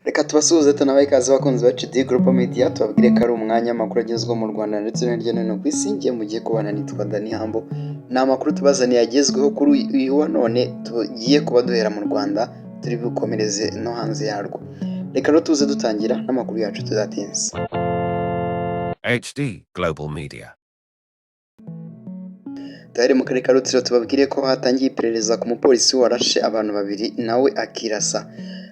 Reka tubasuhuze tunabahe ikaze bakunzi bacu di Global Media, tubabwire ko ari umwanya amakuru agezweho mu Rwanda ndetse no hirya no hino ku isi. Ngiye mugiye kubana nitwa Dani Hambo. Ni amakuru tubazaniye agezweho kuri uyu wa none, tugiye kuba duhera mu Rwanda turi bukomereze no hanze yarwo. Reka rero tuze dutangira n'amakuru yacu tudatinze. HD Global Media. Tayari mu karere ka Rutsiro tubabwire ko hatangiye iperereza ku mupolisi warashe abantu babiri nawe akirasa.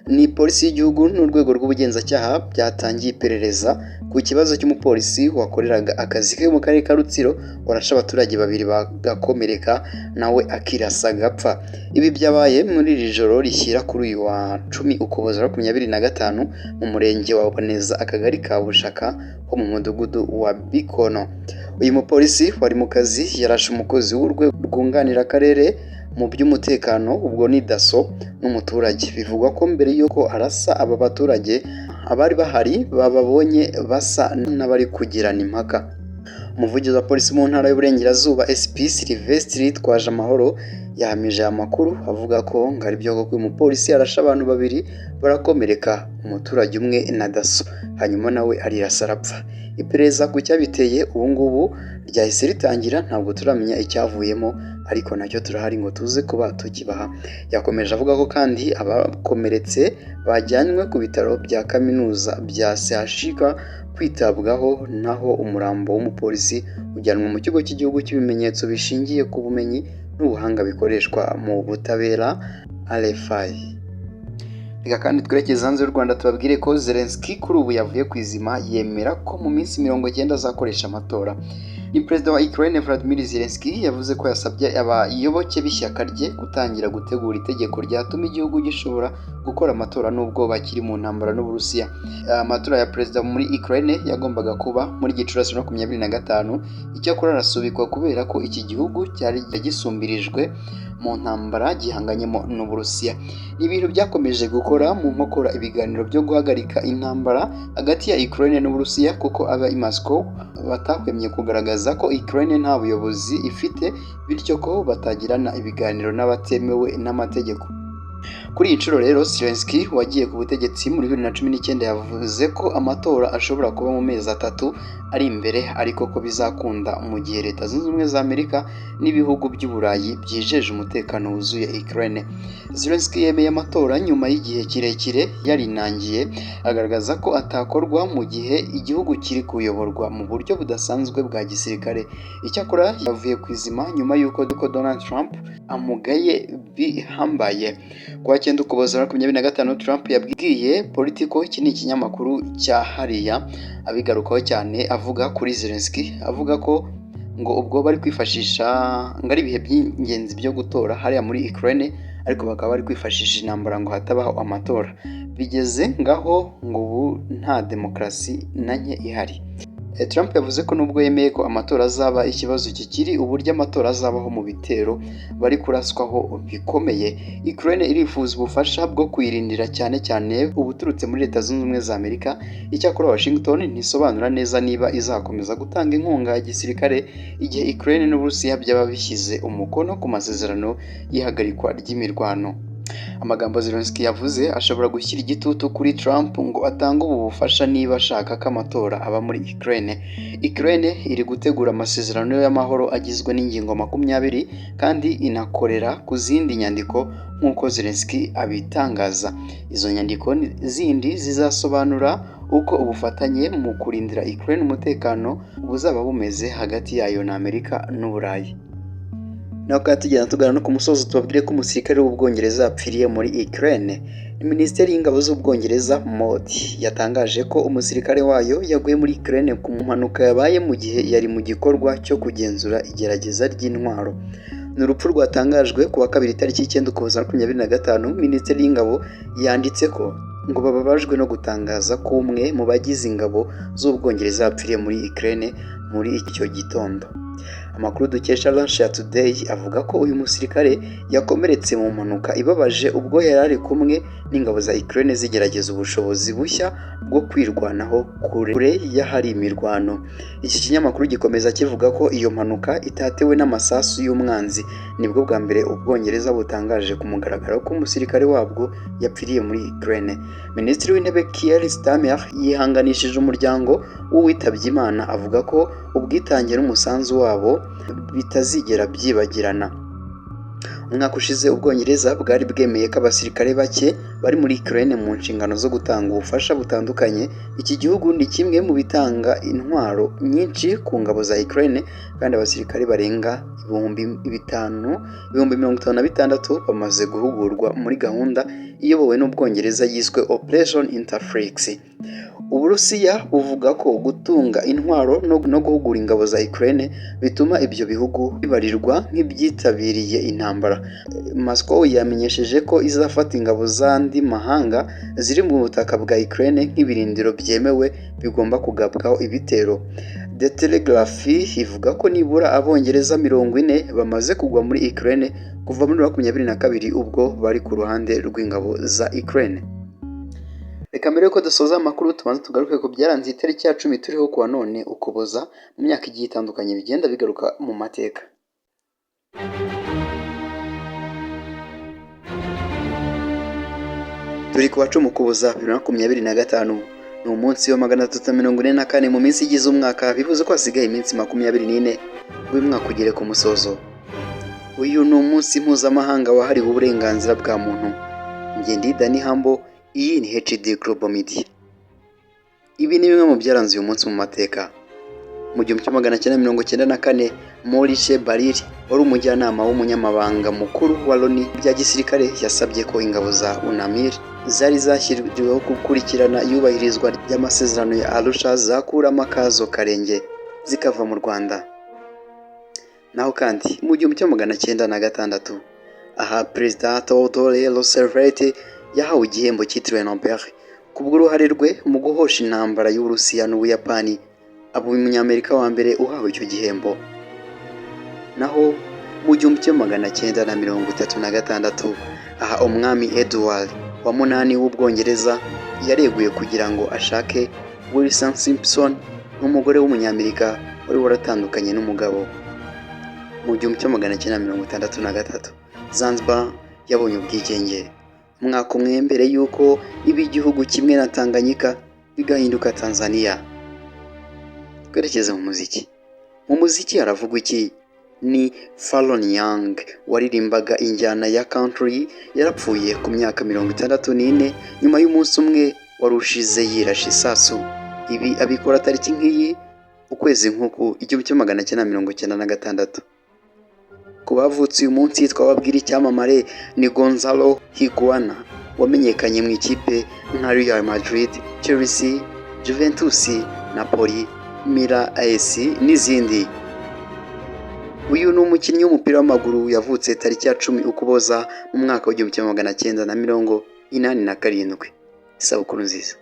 Ni polisi y'igihugu n'urwego rw'ubugenzacyaha byatangiye iperereza ku kibazo cy'umupolisi wakoreraga akazi ke mu karere ka Rutsiro warashe abaturage babiri bagakomereka nawe akirasa agapfa. Ibi byabaye muri iri joro rishyira kuri uyu wa 10 Ukuboza 2025 mu murenge wa Boneza akagari ka Bushaka ho mu mudugudu wa Bikono. Uyu mupolisi wari mu kazi yarashe umukozi w'urwego rwunganira akarere mu by'umutekano, ubwo ni daso n'umuturage. Bivugwa ko mbere y'uko arasa aba baturage abari bahari bababonye basa n'abari kugirana impaka. Umuvugizi wa polisi mu ntara y'Uburengerazuba SP Sylvestre Twajamahoro yahamije amakuru avuga ko ngari byo koko umupolisi yarashe abantu babiri barakomereka, umuturage umwe na daso, hanyuma nawe arirasa arapfa. Iperereza ku cyabiteye ubu ngubu ryahise ritangira, ntabwo turamenya icyavuyemo ariko nacyo turahari ngo tuze kuba tukibaha. Yakomeje avuga ko kandi abakomeretse bajyanywe ku bitaro bya kaminuza bya CHUK kwitabwaho, naho umurambo w'umupolisi ujyanwa mu kigo cy'igihugu cy'ibimenyetso bishingiye ku bumenyi n'ubuhanga bikoreshwa mu butabera RFI. Reka kandi twerekeza hanze y'u Rwanda tubabwire ko Zelensky kuri ubu yavuye ku izima, yemera ko mu minsi 90 azakoresha amatora. Ni Perezida wa Ukraine Volodymyr Zelensky yavuze ko yasabye abayoboke b'ishyaka rye gutangira gutegura itegeko ryatuma igihugu gishobora gukora amatora nubwo bakiri mu ntambara n'Uburusiya. Amatora ya perezida muri Ukraine yagombaga kuba muri Gicurasi 2025, icyakora arasubikwa kubera ko iki gihugu cyari gisumbirijwe mu ntambara gihanganyemo n'Uburusiya. Ni ibintu byakomeje gukora mu nkokora ibiganiro byo guhagarika intambara hagati ya Ukraine n'Uburusiya, kuko aba i Moscow batahwemye kugaragaza ko Ukraine nta buyobozi ifite, bityo ko batagirana ibiganiro n'abatemewe n'amategeko. Kuri iyi nshuro rero Zelensky wagiye ku butegetsi muri 2019 yavuze ko amatora ashobora kuba mu mezi 3 ari imbere, ariko ko bizakunda mu gihe Leta Zunze Ubumwe za Amerika n'ibihugu by'Uburayi byijeje umutekano wuzuye Ukraine. Zelensky yemeye amatora nyuma y'igihe kirekire yarinangiye, agaragaza ko atakorwa mu gihe igihugu kiri kuyoborwa mu buryo budasanzwe bwa gisirikare. Icyakora yavuye ku izima nyuma y'uko Donald Trump amugaye bihambaye. Kwa 9 Ukuboza 2025 Trump yabwiye Politico, iki ni ikinyamakuru cya hariya, abigarukaho cyane avuga kuri Zelensky, avuga ko ngo ubwo bari kwifashisha ngari ibihe by'ingenzi byo gutora hariya muri Ukraine, ariko bakaba bari kwifashisha intambara ngo hatabaho amatora. Bigeze ngaho ngo ubu nta demokarasi na nke ihari. Trump yavuze ko nubwo yemeye ko amatora azaba, ikibazo kikiri uburyo amatora azabaho mu bitero bari kuraswaho bikomeye. Ukraine irifuza ubufasha bwo kwirindira cyane cyane ubuturutse muri Leta Zunze Ubumwe za Amerika. Icyakora Washington ntisobanura neza niba izakomeza gutanga inkunga ya gisirikare igihe Ukraine n'Uburusiya byaba bishyize umukono ku masezerano y'ihagarikwa ry'imirwano. Amagambo Zelensky yavuze ashobora gushyira igitutu kuri Trump ngo atange ubu bufasha niba ashaka ko amatora aba muri Ukraine. Ukraine iri gutegura amasezerano y'amahoro agizwe n'ingingo 20 kandi inakorera ku zindi nyandiko nk'uko Zelensky abitangaza. Izo nyandiko zindi zizasobanura uko ubufatanye mu kurindira Ukraine umutekano buzaba bumeze hagati yayo na Amerika n'Uburayi. Naho kandi tugenda tugana no ku musozi tubabwire ko umusirikare w'Ubwongereza yapfiriye muri Ukraine. Minisiteri y'ingabo z'Ubwongereza MOD yatangaje ko umusirikare wayo yaguye muri Ukraine ku mpanuka yabaye mu gihe yari mu gikorwa cyo kugenzura igerageza ry'intwaro. Ni urupfu rwatangajwe ku wa 2 tariki 9 Ukuboza 2025. Minisiteri y'ingabo yanditse ko ngo bababajwe no gutangaza ko umwe mu bagize ingabo z'Ubwongereza yapfiriye muri Ukraine muri icyo gitondo. Amakuru dukesha Russia Today avuga ko uyu musirikare yakomeretse mu mpanuka ibabaje ubwo yari ari kumwe n'ingabo za Ukraine zigerageza ubushobozi bushya bwo kwirwanaho kure y'ahari imirwano. Iki kinyamakuru gikomeza kivuga ko iyo mpanuka itatewe n'amasasu y'umwanzi. Nibwo bwa mbere Ubwongereza butangaje ku mugaragaro ko umusirikare wabwo yapfiriye muri Ukraine. Minisitiri w'Intebe Keir Starmer yihanganishije umuryango w'uwitabye Imana avuga ko ubwitange n'umusanzu wabo bitazigera byibagirana. Umwaka ushize Ubwongereza bwari bwemeye ko abasirikare bake bari muri Ukraine mu nshingano zo gutanga ubufasha butandukanye. Iki gihugu ni kimwe mu bitanga intwaro nyinshi ku ngabo za Ukraine kandi abasirikare barenga ibihumbi 56 bamaze guhugurwa muri gahunda iyobowe n'Ubwongereza yiswe Operation Interflex. Uburusiya buvuga ko gutunga intwaro no guhugura ingabo za Ukraine bituma ibyo bihugu bibarirwa nk'ibyitabiriye intambara. Moscow yamenyesheje ko izafata ingabo z'andi mahanga ziri mu butaka bwa Ukraine nk'ibirindiro byemewe bigomba kugabwaho ibitero. The Telegraph ivuga ko nibura Abongereza 40 bamaze kugwa muri Ukraine kuva muri 2022 ubwo bari ku ruhande rw'ingabo za Ukraine. Reka mbere yuko dusoza amakuru tubanza tugaruke ku byaranze itariki ya 10 turiho kuwa none Ukuboza mu myaka igiye itandukanye bigenda bigaruka mu mateka. Turi ku wa 10 Ukuboza 2025 ni umunsi wa 344 mu minsi igize umwaka, bivuze ko hasigaye iminsi 24 uyu mwaka ugere ku musozo. Uyu ni umunsi mpuzamahanga wahariwe uburenganzira bwa muntu. Njye ndi Dani Hambo, iyi ni HD Global Media. Ibi ni bimwe mu byaranze uyu munsi mu mateka. Mu 1994 Maurice Baril wari umujyanama w'umunyamabanga mukuru wa Loni bya gisirikare yasabye ko ingabo za UNAMIR zari zashyiriweho gukurikirana iyubahirizwa ry'amasezerano ya Arusha zakuramo akazo karenge zikava mu Rwanda. Naho kandi mu 1996 aha Perezida Theodore Roosevelt yahawe igihembo cyitiriwe Nobel kubw'uruhare rwe mu guhosha intambara y'Uburusiya n'Ubuyapani, aba umunyamerika wa mbere uhawe icyo gihembo. Naho mu 1936 aha umwami Edward wa munani w'Ubwongereza yareguye kugira ngo ashake Wilson Simpson n'umugore w'umunyamerika wari waratandukanye n'umugabo. Mu 1963 Zanzibar yabonye ubwigenge. Umwaka umwe mbere yuko iba igihugu kimwe na Tanganyika bigahinduka Tanzania. Twerekeze mu muziki. Mu muziki haravugwa iki? Ni Fallon Young waririmbaga injyana ya country yarapfuye ku myaka 64 nyuma y'umunsi umwe warushize yirashe isasu. Ibi abikora tariki nk'iyi ukwezi nk'uku 1996. Ku bavutse uyu munsi twababwira icyamamare ni Gonzalo Higuaín wamenyekanye mu ikipe nka Real Madrid, Chelsea, Juventus, Napoli, Milan AC n'izindi. Uyu ni umukinnyi w'umupira w'amaguru yavutse tariki ya 10 Ukuboza mu mwaka wa 1987. Isabukuru nziza.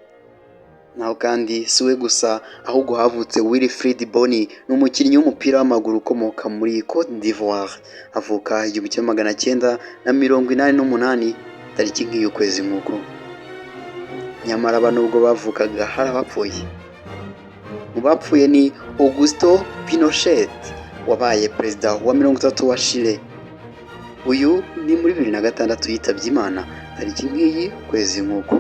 Naho kandi siwe gusa ahubwo havutse Wilfried Bony, ni umukinnyi w'umupira w'amaguru ukomoka muri Côte d'Ivoire, avuka 1988 tariki nk'iyo kwezi nk'uko. Nyamara nubwo bavukaga hari abapfuye. Mu bapfuye ni Augusto Pinochet wabaye perezida wa 30 wa Chile. Uyu ni muri 2006 yitabye Imana tariki nk'iyi kwezi nk'uko.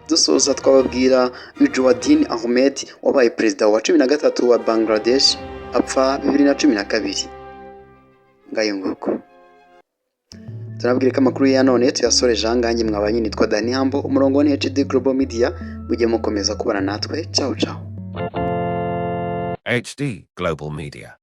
Dusoza twababwira Ujwadin Ahmed wabaye perezida wa 13 wa Bangladesh apfa 2012. Ngayo nguko. Turabwire ko amakuru ya none tuyasoreje ahangahe. Mwabanye nitwa Dani Hambo, umurongo wa HD Global Media, mujye mukomeza kubana natwe. Ciao ciao. HD Global Media.